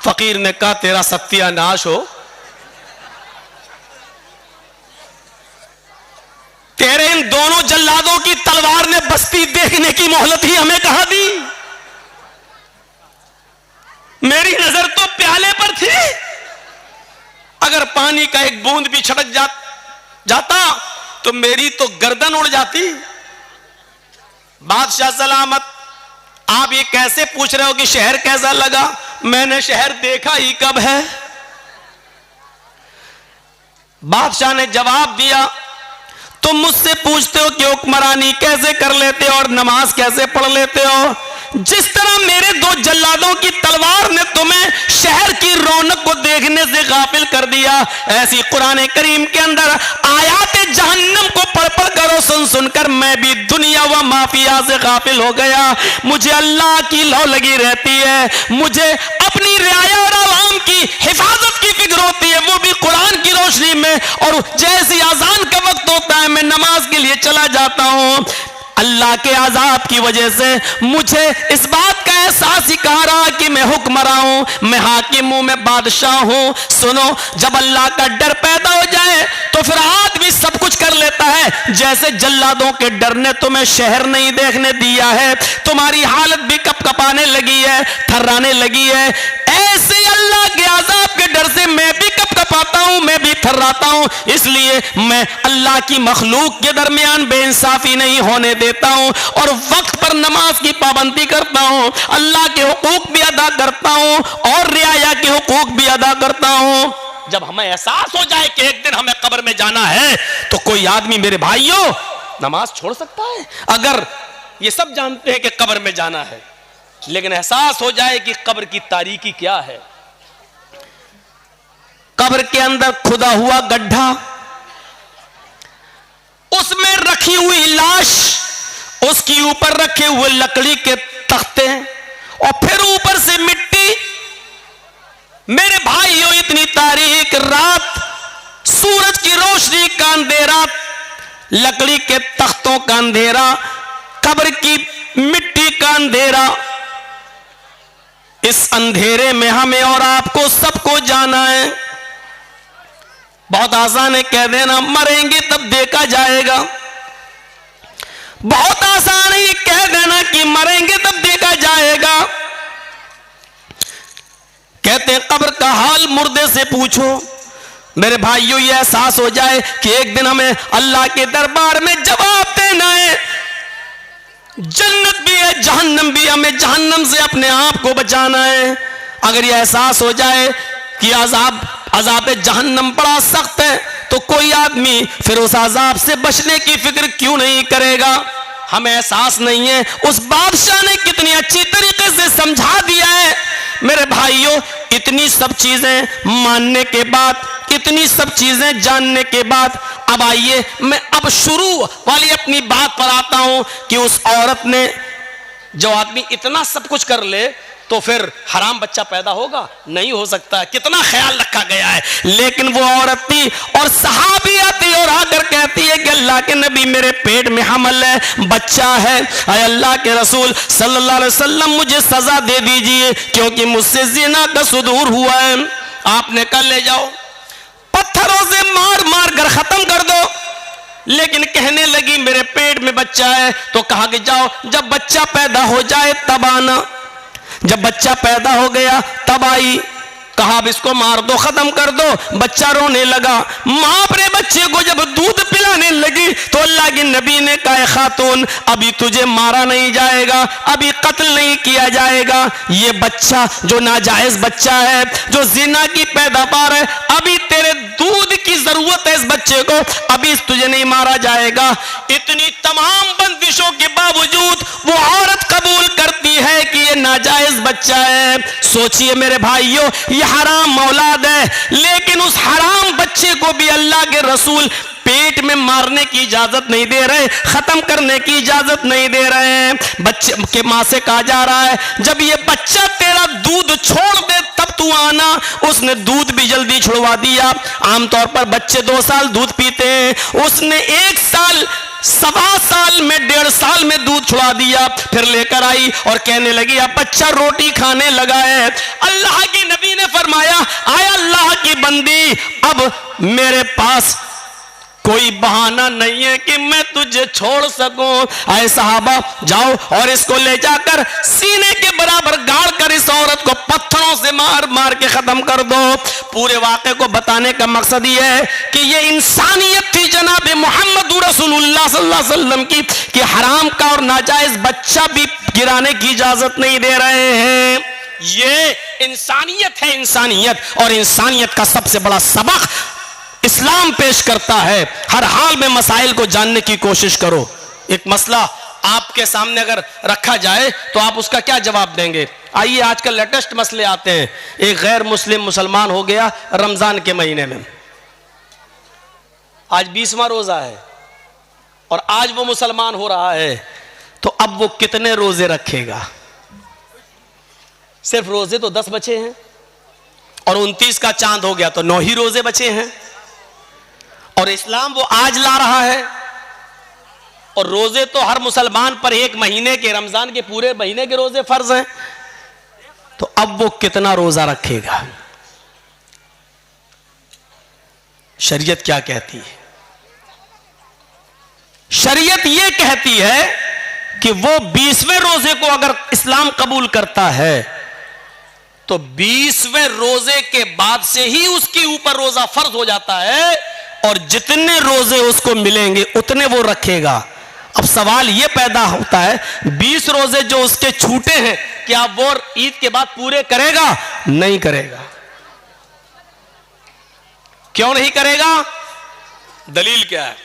A: फकीर ने कहा तेरा सत्यानाश हो, तेरे इन दोनों जल्लादों की तलवार ने बस्ती देखने की मोहलत ही हमें कहां दी, मेरी नजर तो प्याले पर थी, अगर पानी का एक बूंद भी छटक जाता तो मेरी तो गर्दन उड़ जाती। बादशाह सलामत, आप ये कैसे पूछ रहे हो कि शहर कैसा लगा, मैंने शहर देखा ही कब है। बादशाह ने जवाब दिया तुम मुझसे पूछते हो कि हुक्मरानी कैसे कर लेते हो और नमाज कैसे पढ़ लेते हो, जिस तरह मेरे 2 जल्लादों की तलवार ने तुम्हें शहर की रौनक को देखने से गाफिल कर दिया, ऐसी कुरान करीम के अंदर आयाते जहन्नम को पढ़ पढ़ कर और सुन सुनकर मैं भी दुनिया व माफिया से गाफिल हो गया। मुझे अल्लाह की लौ लगी रहती है, मुझे अपनी रियाया और आवाम की हिफाजत की फिक्र होती है, वो भी कुरान की रोशनी में। और जैसे अजान का वक्त होता है मैं नमाज के लिए चला जाता हूं। अल्लाह के अजाब की वजह से मुझे इस बात का एहसास ही कहा रहा कि मैं हुक्मरां हूं, मैं हाकिम हूं, मैं बादशाह हूं। सुनो, जब अल्लाह का डर पैदा हो जाए तो फिर आदमी सब कुछ कर लेता है। जैसे जल्लादों के डर ने तुम्हें शहर नहीं देखने दिया है, तुम्हारी हालत भी कपकपाने लगी है, थर्राने लगी है, ऐसे अल्लाह के अजाब के डर से मैं भी कपकपाता हूं, मैं भी थर्राता हूं। इसलिए मैं अल्लाह की मखलूक के दरमियान बेइंसाफी नहीं होने देता हूं और वक्त पर नमाज की पाबंदी करता हूं, अल्लाह के हुकूक भी अदा करता हूं और रियाया के हुकूक भी अदा करता हूं। जब हमें एहसास हो जाए कि एक दिन हमें कब्र में जाना है तो कोई आदमी, मेरे भाइयों, नमाज छोड़ सकता है? अगर ये सब जानते हैं कि कब्र में जाना है, लेकिन एहसास हो जाए कि कब्र की तारीकी क्या है, कब्र के अंदर खुदा हुआ गड्ढा, उसमें रखी हुई लाश, उसके ऊपर रखे हुए लकड़ी के तख्ते और फिर ऊपर से मिट्टी। मेरे भाइयों, इतनी तारीक रात, सूरज की रोशनी का अंधेरा, लकड़ी के तख्तों का अंधेरा, कब्र की मिट्टी का अंधेरा, इस अंधेरे में हमें और आपको सबको जाना है। बहुत आसान है कह देना मरेंगे तब देखा जाएगा, बहुत आसान है कह देना कि मरेंगे तब देखा जाएगा। कहते हैं कब्र का हाल मुर्दे से पूछो। मेरे भाइयों, ये एहसास हो जाए कि एक दिन हमें अल्लाह के दरबार में जवाब देना है। जन्नत भी है, जहन्नम भी, हमें जहन्नम से अपने आप को बचाना है। अगर यह एहसास हो जाए कि अजाब जहन्नम बड़ा सख्त है तो कोई आदमी फिर उस अजाब से बचने की फिक्र क्यों नहीं करेगा? हमें एहसास नहीं है उस बादशाह ने कितनी अच्छी तरीके से समझा दिया है। मेरे भाइयों, इतनी सब चीजें मानने के बाद, इतनी सब चीजें जानने के बाद, अब आइए मैं अब शुरू वाली अपनी बात पर आता हूं कि उस औरत ने, जो आदमी इतना सब कुछ कर ले तो फिर हराम बच्चा पैदा होगा? नहीं हो सकता। कितना ख्याल रखा गया है। लेकिन वो औरत थी और सहाबी आती और आकर कहती है कि अल्लाह के नबी, मेरे पेट में हमल है, बच्चा है, अय अल्लाह के रसूल सल्लल्लाहु अलैहि वसल्लम, मुझे सजा दे दीजिए क्योंकि मुझसे जिना का सुदूर हुआ है। आपने कल ले जाओ, पत्थरों से मार मार कर खत्म कर दो। लेकिन कहने लगी मेरे पेट में बच्चा है, तो कहा कि जाओ, जब बच्चा पैदा हो जाए तब आना। जब बच्चा पैदा हो गया तब आई, कहा अब इसको मार दो, खत्म कर दो। बच्चा रोने लगा। मां अपने बच्चे को जब दूध पिलाने लगी तो अल्लाह के नबी ने कहा, खातून, अभी तुझे मारा नहीं जाएगा, अभी कत्ल नहीं किया जाएगा। ये बच्चा जो नाजायज बच्चा है, जो जिना की पैदावार है, अभी तेरे दूध की जरूरत है इस बच्चे को, अभी तुझे नहीं मारा जाएगा। इतनी तमाम बंदिशों के बावजूद वो औरत कबूल करती है कि ये नाजायज बच्चा है। सोचिए मेरे भाइयों, ये हराम औलाद है, लेकिन उस हराम बच्चे को भी अल्लाह के रसूल पेट में मारने की इजाजत नहीं दे रहे, खत्म करने की इजाजत नहीं दे रहे हैं। बच्चे के मां से कहा जा रहा है, जब ये बच्चा तेरा दूध छोड़ दे तब तू आना। उसने दूध भी जल्दी छुड़वा दिया। आमतौर पर बच्चे 2 साल दूध पीते हैं, उसने 1 साल, 1.25 साल में, 1.5 साल में दूध छुड़ा दिया। फिर लेकर आई और कहने लगी अब बच्चा रोटी खाने लगा है। अल्लाह के नबी ने फरमाया, आय अल्लाह की बंदी, अब मेरे पास कोई बहाना नहीं है कि मैं तुझे छोड़ सकूं। आए सहाबा, जाओ और इसको ले जाकर सीने के बराबर गाड़ कर इस औरत को पत्थरों से मार मार के खत्म कर दो। पूरे वाक़े को बताने का मकसद ये है कि ये इंसानियत थी जनाब मोहम्मद रसूलुल्लाह सल्लल्लाहु अलैहि वसल्लम की, कि हराम का और नाजायज बच्चा भी गिराने की इजाजत नहीं दे रहे हैं। ये इंसानियत है, इंसानियत। और इंसानियत का सबसे बड़ा सबक इस्लाम पेश करता है। हर हाल में मसाइल को जानने की कोशिश करो। एक मसला आपके सामने अगर रखा जाए तो आप उसका क्या जवाब देंगे? आइए, आजकल लेटेस्ट मसले आते हैं। एक गैर मुस्लिम मुसलमान हो गया रमजान के महीने में, आज 20वां रोजा है और आज वो मुसलमान हो रहा है, तो अब वो कितने रोजे रखेगा? सिर्फ रोजे तो 10 बचे हैं और 29 का चांद हो गया तो 9 ही रोजे बचे हैं। और इस्लाम वो आज ला रहा है, और रोजे तो हर मुसलमान पर एक महीने के, रमजान के पूरे महीने के रोजे फर्ज हैं। तो अब वो कितना रोजा रखेगा? शरीयत क्या कहती है? शरीयत ये कहती है कि वो 20वें रोजे को अगर इस्लाम कबूल करता है तो 20वें रोजे के बाद से ही उसके ऊपर रोजा फर्ज हो जाता है, और जितने रोजे उसको मिलेंगे उतने वो रखेगा। अब सवाल ये पैदा होता है, 20 रोजे जो उसके छूटे हैं, क्या वो ईद के बाद पूरे करेगा? नहीं करेगा। क्यों नहीं करेगा? दलील क्या है?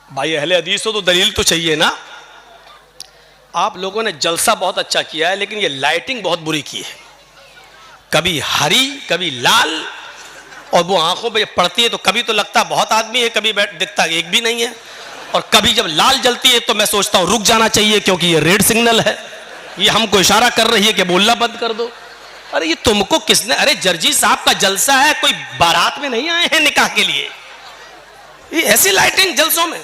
A: भाई अहले हदीस हो तो दलील तो चाहिए ना। आप लोगों ने जलसा बहुत अच्छा किया है, लेकिन ये लाइटिंग बहुत बुरी की है, कभी हरी कभी लाल, और वो आंखों पे पड़ती है तो कभी तो लगता बहुत आदमी है, कभी दिखता एक भी नहीं है, और कभी जब लाल जलती है तो मैं सोचता हूं रुक जाना चाहिए क्योंकि ये रेड सिग्नल है, ये हमको इशारा कर रही है कि बोलना बंद कर दो। अरे ये तुमको किसने? अरे जर्जी साहब का जलसा है, कोई बारात में नहीं आए हैं निकाह के लिए, ये ऐसी लाइटिंग जलसों में?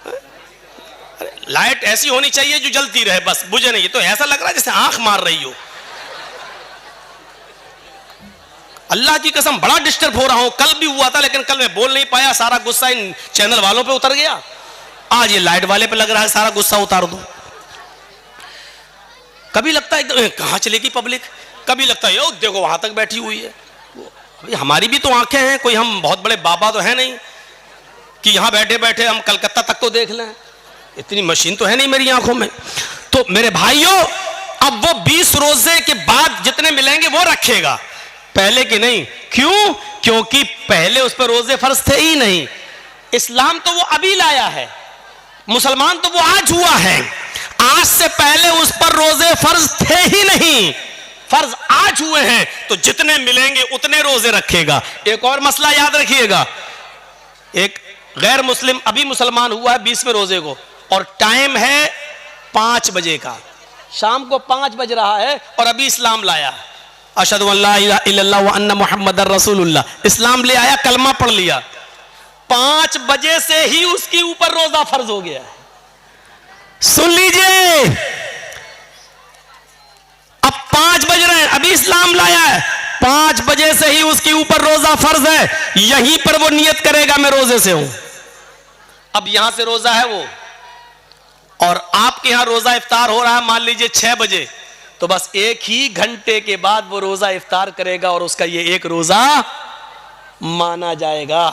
A: अरे लाइट ऐसी होनी चाहिए जो जलती रहे, बस बुझे नहीं। तो ऐसा लग रहा है जैसे आंख मार रही हो। अल्लाह की कसम बड़ा डिस्टर्ब हो रहा हूं। कल भी हुआ था लेकिन कल मैं बोल नहीं पाया, सारा गुस्सा इन चैनल वालों पे उतर गया। आज ये लाइट वाले पे लग रहा है सारा गुस्सा उतार दो। कभी लगता है एकदम कहां चलेगी पब्लिक, कभी लगता है यो देखो वहां तक बैठी हुई है। भाई हमारी भी तो आंखें हैं, कोई हम बहुत बड़े बाबा तो है नहीं कि यहां बैठे बैठे हम कलकत्ता तक तो देख लें, इतनी मशीन तो है नहीं मेरी आंखों में। तो मेरे भाइयों, अब वो 20 रोजे के बाद जितने मिलेंगे वो रखेगा, पहले के नहीं। क्यों? क्योंकि पहले उस पर रोजे फर्ज थे ही नहीं। इस्लाम तो वो अभी लाया है, मुसलमान तो वो आज हुआ है। आज से पहले उस पर रोजे फर्ज थे ही नहीं, फर्ज आज हुए हैं, तो जितने मिलेंगे उतने रोजे रखेगा। एक और मसला याद रखिएगा, एक गैर मुस्लिम अभी मुसलमान हुआ है 20वें रोजे को, और टाइम है 5 बजे का, शाम को 5 बज रहा है, और अभी इस्लाम लाया, अशहदु अल्ला इलाहा इल्लल्लाह व अन्ना मुहम्मदर रसूलुल्लाह, इस्लाम ले आया, कलमा पढ़ लिया। 5 बजे से ही उसके ऊपर रोजा फर्ज हो गया है। सुन लीजिए, अब 5 बज रहे हैं, अभी इस्लाम लाया है, 5 बजे से ही उसके ऊपर रोजा फर्ज है। यहीं पर वो नियत करेगा मैं रोजे से हूं। अब यहां से रोजा है वो, और आपके यहां रोजा इफ्तार हो रहा है मान लीजिए 6 बजे, तो बस 1 ही घंटे के बाद वो रोजा इफ्तार करेगा और उसका ये एक रोजा माना जाएगा।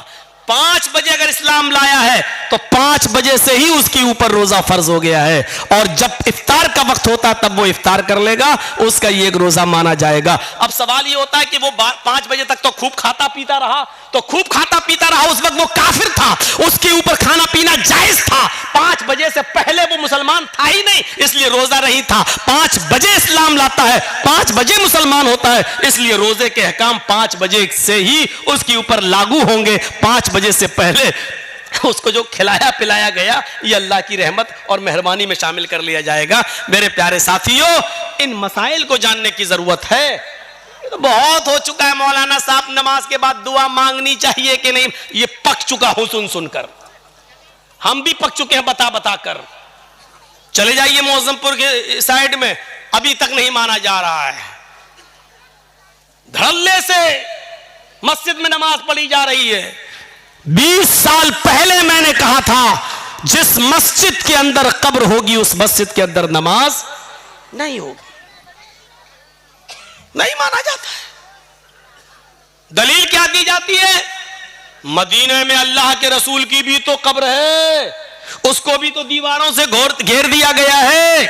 A: 5 बजे अगर इस्लाम लाया है तो 5 बजे से ही उसके ऊपर रोजा फर्ज हो गया है, और जब इफ्तार का वक्त होता तब वो इफ्तार कर लेगा, उसका ये एक रोजा माना जाएगा। अब सवाल ये होता है कि वो 5 बजे तक तो खूब खाता पीता रहा, तो खूब खाता पीता रहा, उस वक्त वो काफिर था, उसके ऊपर खाना पीना जायज था। 5 बजे से पहले वो मुसलमान था ही नहीं, इसलिए रोजा नहीं था। 5 बजे इस्लाम लाता है, 5 बजे मुसलमान होता है, इसलिए रोजे के अहकाम 5 बजे से ही उसके ऊपर लागू होंगे। 5 बजे से पहले उसको जो खिलाया पिलाया गया ये अल्लाह की रहमत और मेहरबानी में शामिल कर लिया जाएगा। मेरे प्यारे साथियों, इन मसाइल को जानने की जरूरत है। तो बहुत हो चुका है मौलाना साहब, नमाज के बाद दुआ मांगनी चाहिए कि नहीं, ये पक चुका हूं सुन सुनकर, हम भी पक चुके हैं बता बता कर। चले जाइए मौजमपुर के साइड में, अभी तक नहीं माना जा रहा है। धड़ल्ले से मस्जिद में नमाज पढ़ी जा रही है। 20 साल पहले मैंने कहा था जिस मस्जिद के अंदर कब्र होगी उस मस्जिद के अंदर नमाज नहीं होगी, नहीं माना जाता है। दलील क्या दी जाती है? मदीने में अल्लाह के रसूल की भी तो कब्र है, उसको भी तो दीवारों से घेर दिया गया है।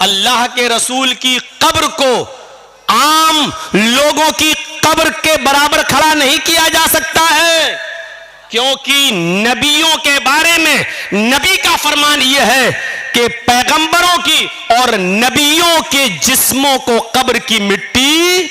A: अल्लाह के रसूल की कब्र को आम लोगों की कब्र के बराबर खड़ा नहीं किया जा सकता है, क्योंकि नबियों के बारे में नबी का फरमान यह है कि पैगंबरों की और नबियों के जिस्मों को कब्र की मिट्टी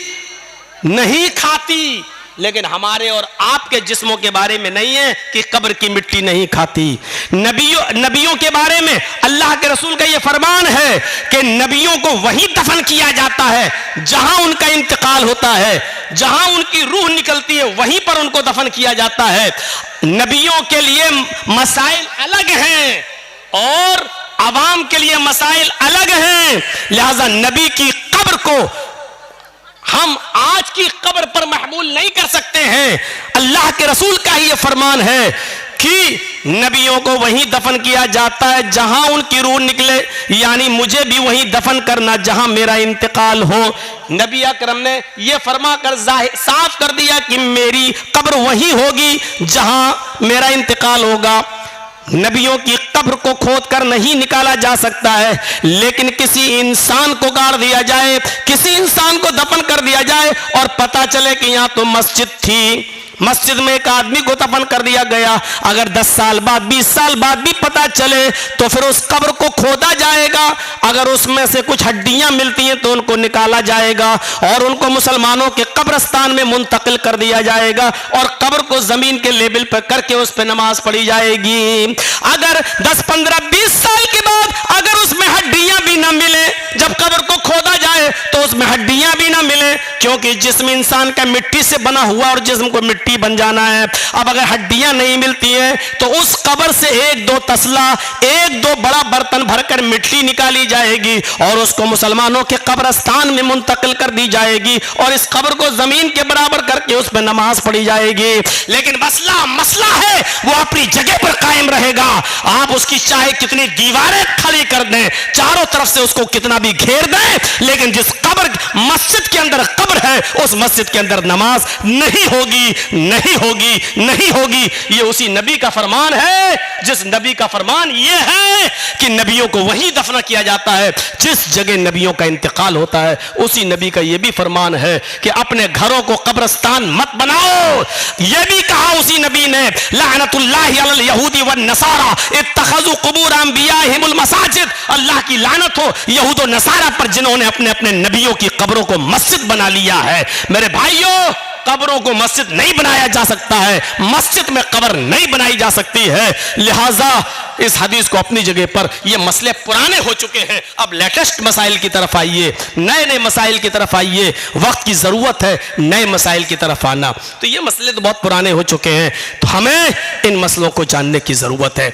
A: नहीं खाती। लेकिन हमारे और आपके जिस्मों के बारे में नहीं है कि कब्र की मिट्टी नहीं खाती। नबियों के बारे में अल्लाह के रसूल का यह फरमान है कि नबियों को वहीं दफन किया जाता है जहां उनका इंतकाल होता है, जहां उनकी रूह निकलती है वहीं पर उनको दफन किया जाता है। नबियों के लिए मसाइल अलग हैं और अवाम के लिए मसाइल अलग हैं, लिहाजा नबी की कब्र को हम आज की कब्र पर महमूल नहीं कर सकते हैं। अल्लाह के रसूल का ही यह फरमान है कि नबियों को वहीं दफन किया जाता है जहां उनकी रूह निकले, यानी मुझे भी वहीं दफन करना जहां मेरा इंतकाल हो। नबी अकरम ने यह फरमा कर साफ कर दिया कि मेरी कब्र वहीं होगी जहां मेरा इंतकाल होगा। नबियों की कब्र को खोद कर नहीं निकाला जा सकता है, लेकिन किसी इंसान को गाड़ दिया जाए, किसी इंसान को दफन कर दिया जाए और पता चले कि यहां तो मस्जिद थी, मस्जिद में एक आदमी को दफन कर दिया गया, अगर 10 साल बाद 20 साल बाद भी पता चले तो फिर उस कब्र को खोदा जाएगा। अगर उसमें से कुछ हड्डियां मिलती हैं तो उनको निकाला जाएगा और उनको मुसलमानों के कब्रस्तान में मुंतकिल कर दिया जाएगा और कब्र को जमीन के लेवल पर करके उस पर नमाज पढ़ी जाएगी। अगर 10, 15, 20 साल के बाद अगर उसमें हड्डियां भी ना मिले, जब कब्र को खोदा जाए तो उसमें हड्डियां भी ना मिले, क्योंकि जिस्म इंसान का मिट्टी से बना हुआ और जिस्म को मिट्टी बन जाना है। अब अगर हड्डियां नहीं मिलती हैं तो उस कब्र से 1-2 तसला, 1-2 बड़ा बर्तन भरकर मिट्टी निकाली जाएगी और उसको मुसलमानों के कब्रस्तान में मुंतकिल कर दी जाएगी और इस कब्र को जमीन के बराबर करके उस पर नमाज पढ़ी जाएगी। लेकिन मसला है वो अपनी जगह पर कायम रहेगा। आप उसकी चाहे कितनी दीवारें खड़ी कर दें, चारों तरफ से उसको कितना भी घेर दें, लेकिन जिस कब्र मस्जिद के अंदर कब्र है उस मस्जिद के अंदर नमाज नहीं होगी, नहीं होगी, नहीं होगी। ये उसी नबी का फरमान है जिस नबी का फरमान ये है कि नबियों को वहीं दफन किया जाता है जिस जगह नबियों का इंतकाल होता है। उसी नबी का यह भी फरमान है कि अपने घरों को कब्रस्तान मत बनाओ। यह भी कहा उसी नबी ने, लानतुल्लाहि अलल यहूदी वन नसारा इत्तखज़ू कुबूर अंबियाहिमुल मसाजिद। अल्लाह की लानत हो यहूद और नसारा पर जिन्होंने अपने अपने नबियों की कब्रों को मस्जिद बना लिया है। मेरे भाइयों, कब्रों को मस्जिद नहीं बनाया जा सकता है, मस्जिद में कब्र नहीं बनाई जा सकती है। लिहाजा इस हदीस को अपनी जगह पर, ये मसले पुराने हो चुके हैं, अब लेटेस्ट मसाइल की तरफ आइए, नए नए मसाइल की तरफ आइए। वक्त की जरूरत है नए मसाइल की तरफ आना। तो ये मसले तो बहुत पुराने हो चुके हैं, तो हमें इन मसलों को जानने की जरूरत है।